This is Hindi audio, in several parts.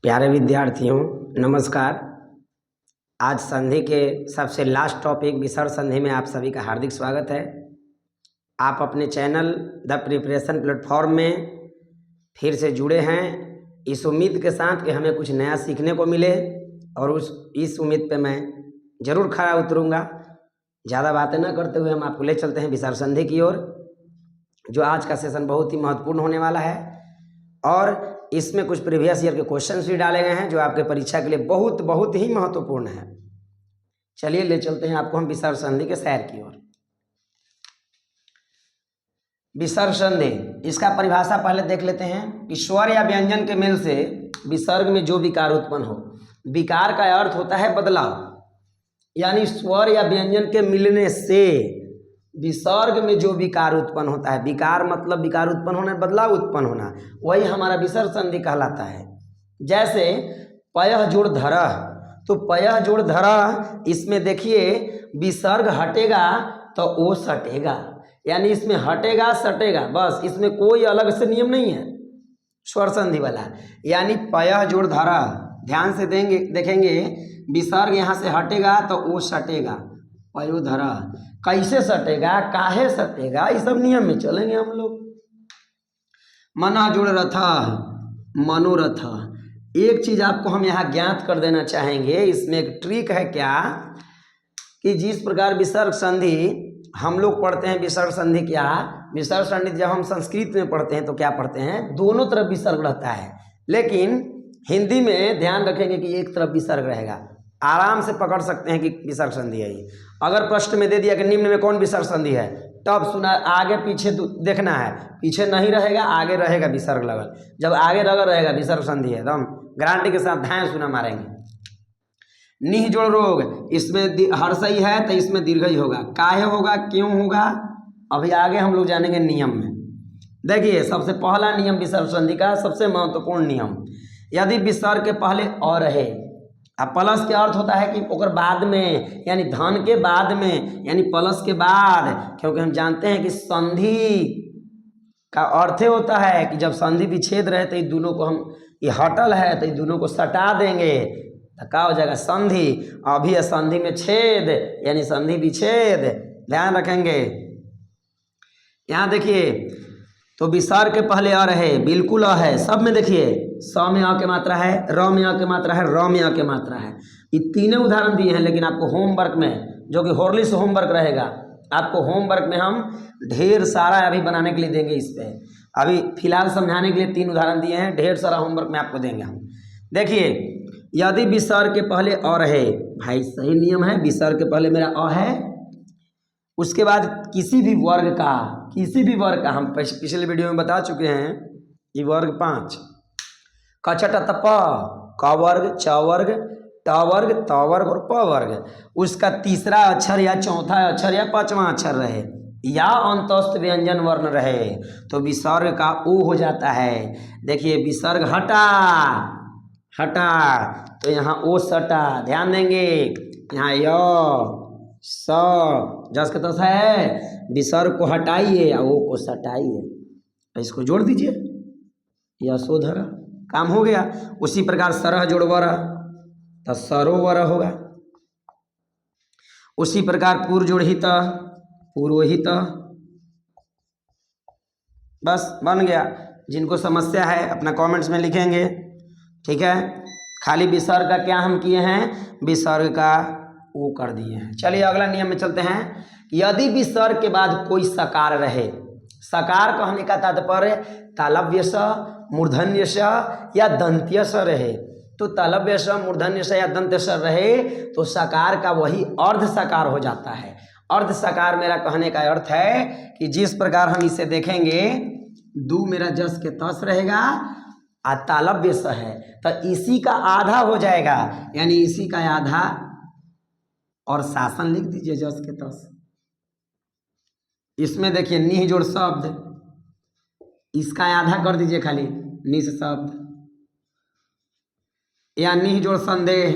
प्यारे विद्यार्थियों नमस्कार। आज संधि के सबसे लास्ट टॉपिक विसर्ग संधि में आप सभी का हार्दिक स्वागत है। आप अपने चैनल द प्रिपरेशन प्लेटफॉर्म में फिर से जुड़े हैं इस उम्मीद के साथ कि हमें कुछ नया सीखने को मिले और इस उम्मीद पे मैं ज़रूर खरा उतरूँगा। ज़्यादा बातें न करते हुए हम आपको ले चलते हैं विसर्ग संधि की ओर, जो आज का सेशन बहुत ही महत्वपूर्ण होने वाला है और इसमें कुछ प्रीवियस ईयर के क्वेश्चंस भी डाले गए हैं जो आपके परीक्षा के लिए बहुत ही महत्वपूर्ण है। चलिए ले चलते हैं आपको हम विसर्ग संधि के सैर की ओर। विसर्ग संधि, इसका परिभाषा पहले देख लेते हैं कि स्वर या व्यंजन के मेल से विसर्ग में जो विकार उत्पन्न हो। विकार का अर्थ होता है बदलाव, यानी स्वर या व्यंजन के मिलने से विसर्ग में जो विकार उत्पन्न होता है, विकार मतलब विकार उत्पन्न होना, बदलाव उत्पन्न होना, वही हमारा विसर्ग संधि कहलाता है। जैसे पयः जोड़ धरः, तो पयः जोड़ धरः, इसमें देखिए विसर्ग हटेगा तो ओ सटेगा, यानी इसमें हटेगा सटेगा, बस इसमें कोई अलग से नियम नहीं है स्वर संधि वाला। यानी पयः जोड़ धरः, ध्यान से देखेंगे विसर्ग यहाँ से हटेगा तो ओ सटेगा, पयो धरः। कैसे सटेगा, काहे सटेगा, इस सब नियम में चलेंगे हम लोग। मना जोड़ रथः, मनोरथ। एक चीज आपको हम यहाँ ज्ञात कर देना चाहेंगे, इसमें एक ट्रिक है क्या कि जिस प्रकार विसर्ग संधि हम लोग पढ़ते हैं, विसर्ग संधि क्या, विसर्ग संधि जब हम संस्कृत में पढ़ते हैं तो क्या पढ़ते हैं, दोनों तरफ विसर्ग रहता है, लेकिन हिंदी में ध्यान रखेंगे कि एक तरफ विसर्ग रहेगा। आराम से पकड़ सकते हैं कि विसर्ग संधि है ये। अगर प्रश्न में दे दिया कि निम्न में कौन विसर्ग संधि है, तब सुना आगे पीछे देखना है, पीछे नहीं रहेगा आगे रहेगा विसर्ग लगल। जब आगे लगल रहेगा विसर्ग संधि है, एकदम गारंटी के साथ ध्यान सुना मारेंगे। निह जोड़ रोग, इसमें हर्षई है तो इसमें दीर्घई होगा, काहे होगा, क्यों होगा, अभी आगे हम लोग जानेंगे नियम में। देखिए सबसे पहला नियम विसर्ग संधि का सबसे महत्वपूर्ण नियम, यदि विसर्ग के पहले अ रहे, अब प्लस के अर्थ होता है कि ओकर बाद में, यानी धन के बाद में, यानी प्लस के बाद, क्योंकि हम जानते हैं कि संधि का अर्थ होता है कि जब संधि विच्छेद रहे तो इन दोनों को हम, ये हटल है तो इन दोनों को सटा देंगे तो क्या हो जाएगा संधि। अभी है संधि में छेद, यानी संधि विच्छेद, ध्यान रखेंगे। यहाँ देखिए तो विसर्ग के पहले अ रहे, बिल्कुल अ है, सब में देखिए स में अ के मात्रा है, र में अ के मात्रा है, र में अ के मात्रा है। ये तीनों उदाहरण दिए हैं, लेकिन आपको होमवर्क में, जो कि हॉर्लिक्स होमवर्क रहेगा, आपको होमवर्क में हम ढेर सारा अभी बनाने के लिए देंगे। इस पे अभी फिलहाल समझाने के लिए 3 उदाहरण दिए हैं, ढेर सारा होमवर्क में आपको देंगे हम। देखिए यदि विसर्ग के पहले अ रहे, भाई सही नियम है, विसर्ग के पहले मेरा अ है, उसके बाद किसी भी वर्ग का हम पिछले वीडियो में बता चुके हैं कि वर्ग 5, कचट तप, क वर्ग, च वर्ग, ट वर्ग, त वर्ग और प वर्ग, उसका तीसरा अक्षर या चौथा अक्षर या पांचवा अक्षर रहे या अंतस्थ व्यंजन वर्ण रहे तो विसर्ग का ऊ हो जाता है। देखिए विसर्ग हटा तो यहाँ ओ सटा, ध्यान देंगे, यहाँ य स जस के तस है, विसर्ग को हटाइए या ओ को सटाइए, इसको जोड़ दीजिए, यशोधरा, काम हो गया। उसी प्रकार सरह जोड़ वर तो सरोवर होगा। उसी प्रकार पूर्व जोड़ हित, पुरोहित, बस बन गया। जिनको समस्या है अपना कमेंट्स में लिखेंगे, ठीक है। खाली विसर्ग का क्या हम किए हैं, विसर्ग का वो कर दिए हैं। चलिए अगला नियम में चलते हैं। यदि विसर्ग के बाद कोई सकार रहे, सकार कहने का तात्पर्य तालव्य स, मूर्धन्य स या दंत्य स रहे, तो तालव्य स, मूर्धन्य स या दंत्य स रहे तो सकार का वही अर्ध सकार हो जाता है। अर्ध सकार मेरा कहने का अर्थ है कि जिस प्रकार हम इसे देखेंगे, दू मेरा जस के तस रहेगा, तालव्य स है तो इसी का आधा हो जाएगा, यानी इसी का आधा, और शासन लिख दीजिए जस के तस। इसमें देखिए निह जोड़ शब्द, इसका आधा कर दीजिए खाली निस शब्द, या निह जोड़ संदेह,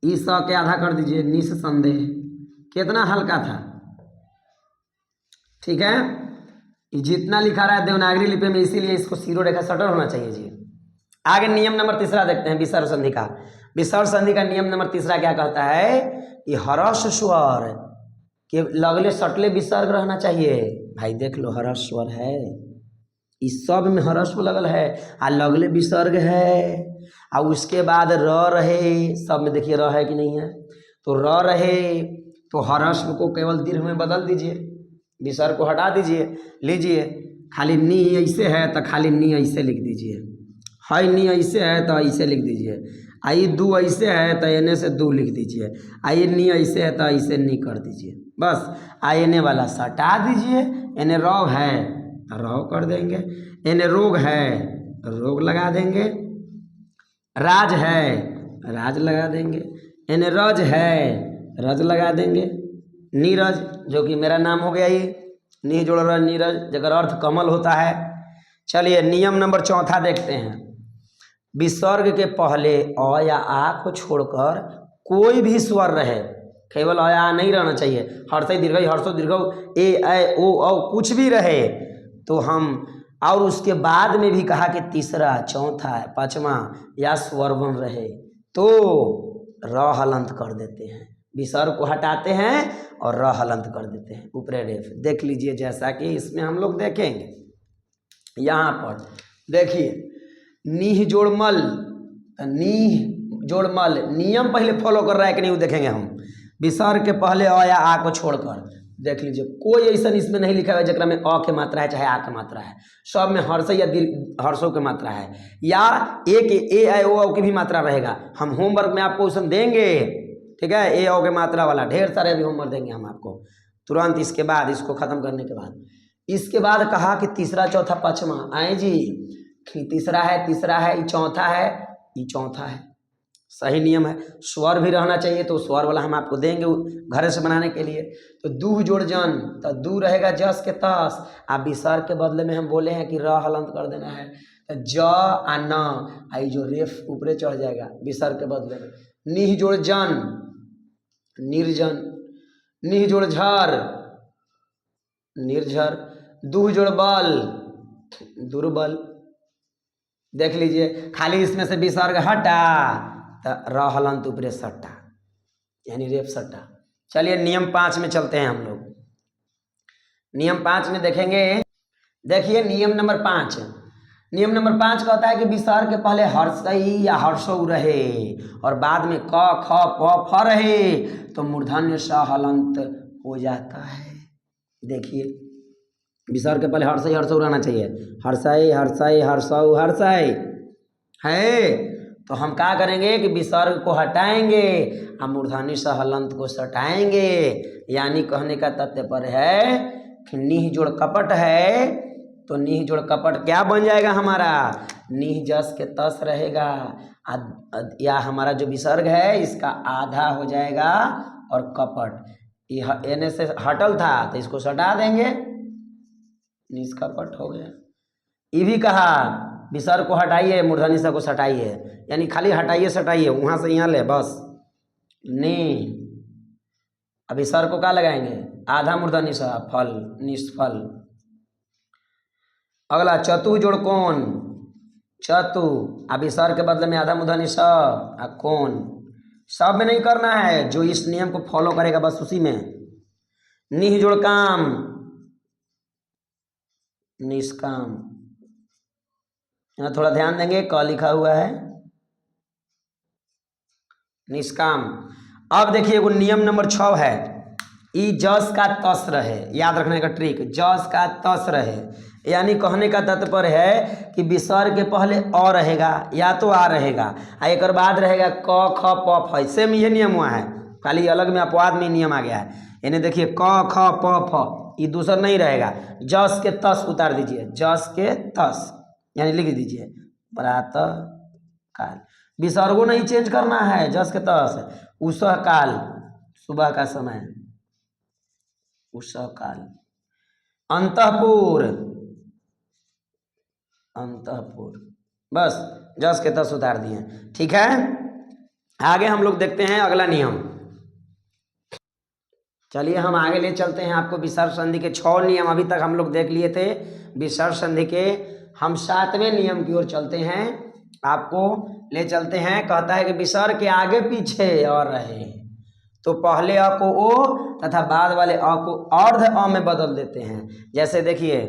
इस के आधा कर दीजिए निस संदेह। कितना हल्का था, ठीक है। जितना लिखा रहा है देवनागरी लिपि में, इसीलिए इसको सीरो रेखा सटर होना चाहिए जी। आगे नियम नंबर तीसरा देखते हैं विसर्ग संधि का। विसर्ग संधि का नियम नंबर तीसरा क्या कहता है कि हर्ष स्वर के लगले सटले विसर्ग रहना चाहिए। भाई देख लो हर्ष स्वर है, इस सब में हर्ष लगल है आ लगले विसर्ग है, और उसके बाद र रहे, सब में देखिए र है कि नहीं है, तो र रहे तो हर्ष को केवल दीर्घ में बदल दीजिए, विसर्ग को हटा दीजिए, लीजिए खाली नी ऐसे है तो खाली नी ऐसे लिख दीजिए, है नी ऐसे है तो ऐसे लिख दीजिए, आई दू ऐसे है तो एने से दू लिख दीजिए, आई नी ऐसे है तो ऐसे नी कर दीजिए, बस आई एने वाला सटा दीजिए, एने रव है रव कर देंगे, एने रोग है रोग लगा देंगे, राज है राज लगा देंगे, एने रज है रज लगा देंगे, नीरज जो कि मेरा नाम हो गया ये, नी जोड़ रज नीरज जगह अर्थ कमल होता है। चलिए नियम नंबर चौथा देखते हैं। विसर्ग के पहले अ या आ को छोड़कर कोई भी स्वर रहे, केवल अ या आ नहीं रहना चाहिए, हर्षई दीर्घई हर्षो दीर्घो ए ऐ ओ औ कुछ भी रहे तो हम, और उसके बाद में भी कहा कि तीसरा चौथा पांचवा या स्वरवन रहे तो र हलंत कर देते हैं, विसर्ग को हटाते हैं और र हलंत कर देते हैं ऊपरे रेफ। देख लीजिए जैसा कि इसमें हम लोग देखेंगे, यहाँ पर देखिए नीह जोड़ मल, नीह जोड़ मल नियम पहले फॉलो कर रहा है कि नहीं वो देखेंगे हम। विसर्ग के पहले अ या आ को छोड़कर देख लीजिए कोई ऐसा इसमें नहीं लिखा हुआ जकरा में अ के मात्रा है चाहे आ के मात्रा है, सब में हर्ष या हर्षों के मात्रा है, या ए के ए आई ओ औ की भी मात्रा रहेगा। हम होमवर्क में आपको उसमें देंगे, ठीक है, ए औ के मात्रा वाला ढेर सारे भी होमवर्क देंगे हम आपको तुरंत इसके बाद, इसको खत्म करने के बाद। इसके बाद कहा कि तीसरा चौथा पांचवा आए जी, तीसरा है ये चौथा है, ये चौथा है, सही नियम है। स्वर भी रहना चाहिए तो स्वर वाला हम आपको देंगे घर से बनाने के लिए। तो दूह जोड़ जन, तो दू रहेगा जस के तस, आप विसर्ग के बदले में हम बोले हैं कि र हलंत कर देना है, तो ज आ न आई जो रेफ ऊपरे चढ़ जाएगा विसर्ग के बदले में। निह जोड़ जन निर्जन, निह जोड़ झर निर्झर, दूह जोड़ बल दुर्बल। देख लीजिए खाली इसमें से विसर्ग हटा तो र हलंत ऊपरे सट्टा यानी रेफ सट्टा। चलिए नियम 5 में चलते हैं हम लोग। नियम 5 में देखेंगे, देखिए नियम नंबर 5, नियम नंबर 5 कहता है कि विसर्ग के पहले हर्षई या हर्षौ रहे और बाद में क ख प फ रहे तो मूर्धन्य स हलंत हो जाता है। देखिए विसर्ग के पहले हर्षई हर्षौ रहना चाहिए, हर्षई हर्षई हर्षौ हर्षई है, तो हम क्या करेंगे कि विसर्ग को हटाएंगे और मूर्धन्य स हलंत को सटाएंगे। यानी कहने का तात्पर्य है कि नीह जोड़ कपट है तो नीह जोड़ कपट क्या बन जाएगा हमारा, नीह जस के तस रहेगा, या हमारा जो विसर्ग है इसका आधा हो जाएगा और कपट यह एने से हटल था तो इसको सटा देंगे, निष्कपट हो गया। ये भी कहा विसर्ग को हटाइए मूर्धन्य स को सटाइए, यानी खाली हटाइए सटाइए वहाँ से यहाँ ले बस नी। अब विसर्ग को क्या लगाएंगे, आधा मूर्धन्य स फल निष्फल। अगला चतु जोड़ कौन, चतु अब विसर्ग के बदले में आधा मूर्धन्य स आ कौन, सब में नहीं करना है, जो इस नियम को फॉलो करेगा बस उसी में। निह जोड़ काम निष्काम, यहाँ थोड़ा ध्यान देंगे क लिखा हुआ है निष्काम। अब देखिए एगो नियम नंबर 6 है, ई जस का तस रहे, याद रखने का ट्रिक, जस का तस रहे, यानी कहने का तात्पर्य है कि विसर्ग के पहले अ रहेगा या तो आ रहेगा और एक बाद रहेगा क ख प फ, सेम ये नियम हुआ है, खाली अलग में अपवाद में नियम आ गया है। यानी देखिए क ख प फ ये दूसरा नहीं रहेगा, जस के तस उतार दीजिए, जस के तस यानी लिख दीजिए प्रातः काल, विसर्गो नहीं चेंज करना है, जस के तस। उषः काल सुबह का समय, उषः काल। अंतःपुर अंतःपुर, बस जस के तस उतार दिए, ठीक है। आगे हम लोग देखते हैं अगला नियम। चलिए हम आगे ले चलते हैं आपको विसर्ग संधि के 6 नियम अभी तक हम लोग देख लिए थे। विसर्ग संधि के हम 7वें नियम की ओर चलते हैं। आपको ले चलते हैं। कहता है कि विसर्ग के आगे पीछे और रहे तो पहले अ को ओ तथा बाद वाले अ को अर्ध अ में बदल देते हैं। जैसे देखिए,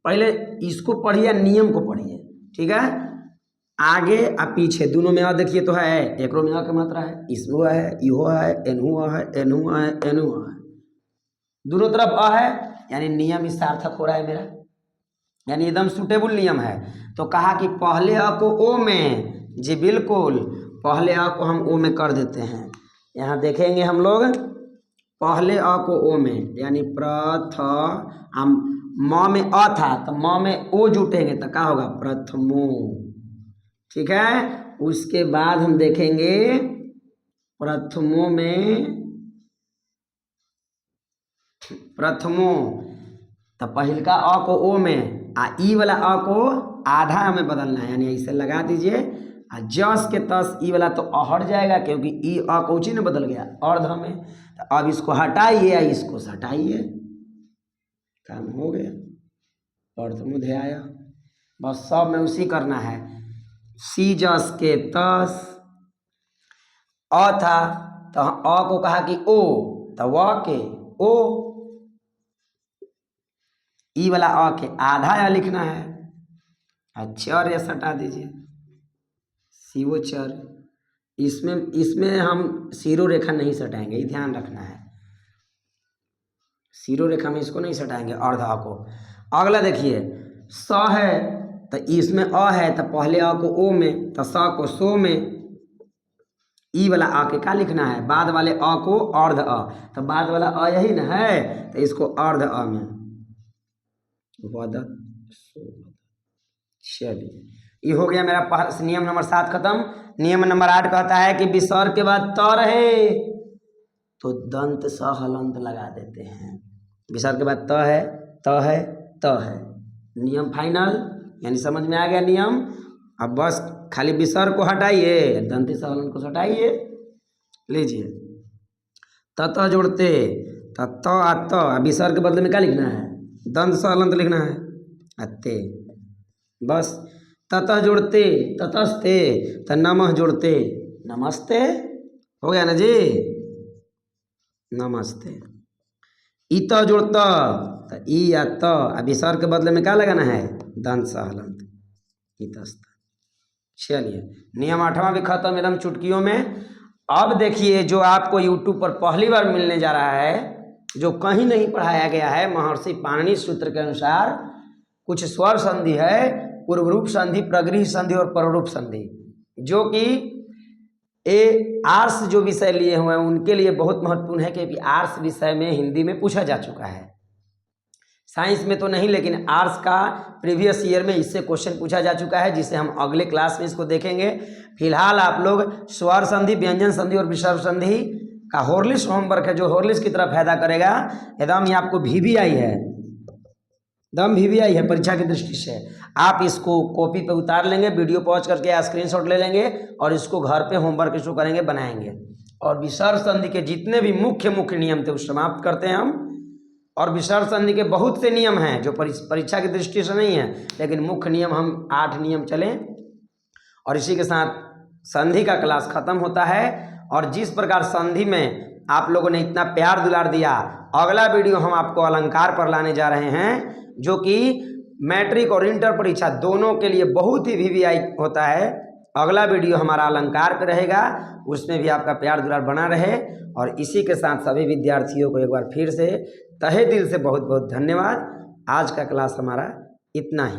पहले इसको पढ़िए, नियम को पढ़िए, ठीक है। आगे और पीछे दोनों में अ देखिए तो है, एक में अ की मात्रा है, इसमें है, इहो है, एनहु है, एनहु है, एनहु है, दोनों तरफ अ है, यानी नियम इस सार्थक हो रहा है मेरा, यानी एकदम सुटेबल नियम है। तो कहा कि पहले अ को ओ में, जी बिल्कुल, पहले अ को हम ओ में कर देते हैं। यहाँ देखेंगे हम लोग, पहले अ को ओ में, यानी म में अ था तो म में ओ जुटेंगे तो क्या होगा, प्रथमो, ठीक है। उसके बाद हम देखेंगे प्रथमो में, प्रथमो तो पहल का अ को ओ में आ ई वाला अ को आधा में बदलना है, यानी ऐसे लगा दीजिए। जस के तस ई वाला तो हट जाएगा क्योंकि ई अ को उची ने बदल गया अर्ध में। तो अब इसको हटाइए या इसको हटाइए, काम हो गया, प्रथमोध्याय। बस सब में उसी करना है। सी जस के तस अ था तो अ को कहा कि ओ, तो व के ओ, ई वाला अ के आधा या लिखना है, चर या हटा दीजिए, सीवो चर। इसमें हम सीरो रेखा नहीं सटाएंगे, ये ध्यान रखना है, सीरो रेखा में इसको नहीं सटाएंगे अर्ध अ को। अगला देखिए, स है तो इसमें अ है तो पहले अ को ओ में, तो स को सो में, ई वाला अ के क्या लिखना है, बाद वाले अ को अर्ध अ, तो बाद वाला अ यही ना है, तो इसको अर्ध अ में वदत सो। चलिए, ये हो गया मेरा नियम नंबर 7 खत्म। नियम नंबर 8 कहता है कि विसर्ग के बाद त रहे तो दंत स हलंत लगा देते हैं। विसर्ग के बाद त है, त है, त है, नियम फाइनल, यानी समझ में आ गया नियम। अब बस खाली विसर्ग को हटाइए, दंत स हलंत को हटाइए, लीजिए तत जोड़ते, तत आ त, विसर्ग के बदले में क्या लिखना है, दंत स हलंत लिखना है, अत्ते। बस ततः जोड़ते ततस्ते, तो नमः जोड़ते नमस्ते, हो गया ना जी, नमस्ते। इत जोड़ता तो ई या त, विसर्ग के बदले में क्या लगाना है, दंत स हलंत, इतस्त। चलिए, नियम 8वां भी खत्म एकदम चुटकियों में। अब देखिए, जो आपको यूट्यूब पर पहली बार मिलने जा रहा है, जो कहीं नहीं पढ़ाया गया है, महर्षि पाणिनि सूत्र के अनुसार कुछ स्वर संधि है, पूर्व रूप संधि, प्रगृह संधि और पररूप संधि, जो कि आर्ट्स जो विषय लिए हुए हैं उनके लिए बहुत महत्वपूर्ण है, क्योंकि आर्ट्स विषय में हिंदी में पूछा जा चुका है। साइंस में तो नहीं, लेकिन आर्ट्स का प्रीवियस ईयर में इससे क्वेश्चन पूछा जा चुका है, जिसे हम अगले क्लास में इसको देखेंगे। फिलहाल आप लोग स्वर संधि, व्यंजन संधि और विसर्ग संधि का हॉर्लिक्स होमवर्क है, जो हॉर्लिक्स की तरफ फायदा करेगा। एकदम ये आपको VVI है, दम VVI है परीक्षा की दृष्टि से। आप इसको कॉपी पे उतार लेंगे, वीडियो पॉज करके या स्क्रीनशॉट ले लेंगे और इसको घर पे होमवर्क इसको करेंगे, बनाएंगे। और विसर्ग संधि के जितने भी मुख्य नियम थे उस समाप्त करते हैं हम। और विसर्ग संधि के बहुत से नियम हैं जो परीक्षा की दृष्टि से नहीं है, लेकिन मुख्य नियम हम 8 नियम चलें। और इसी के साथ संधि का क्लास खत्म होता है। और जिस प्रकार संधि में आप लोगों ने इतना प्यार दुलार दिया, अगला वीडियो हम आपको अलंकार पर लाने जा रहे हैं, जो कि मैट्रिक और इंटर परीक्षा दोनों के लिए बहुत ही VVI होता है। अगला वीडियो हमारा अलंकार पे रहेगा, उसमें भी आपका प्यार दुलार बना रहे। और इसी के साथ सभी विद्यार्थियों को एक बार फिर से तहे दिल से बहुत बहुत धन्यवाद। आज का क्लास हमारा इतना ही।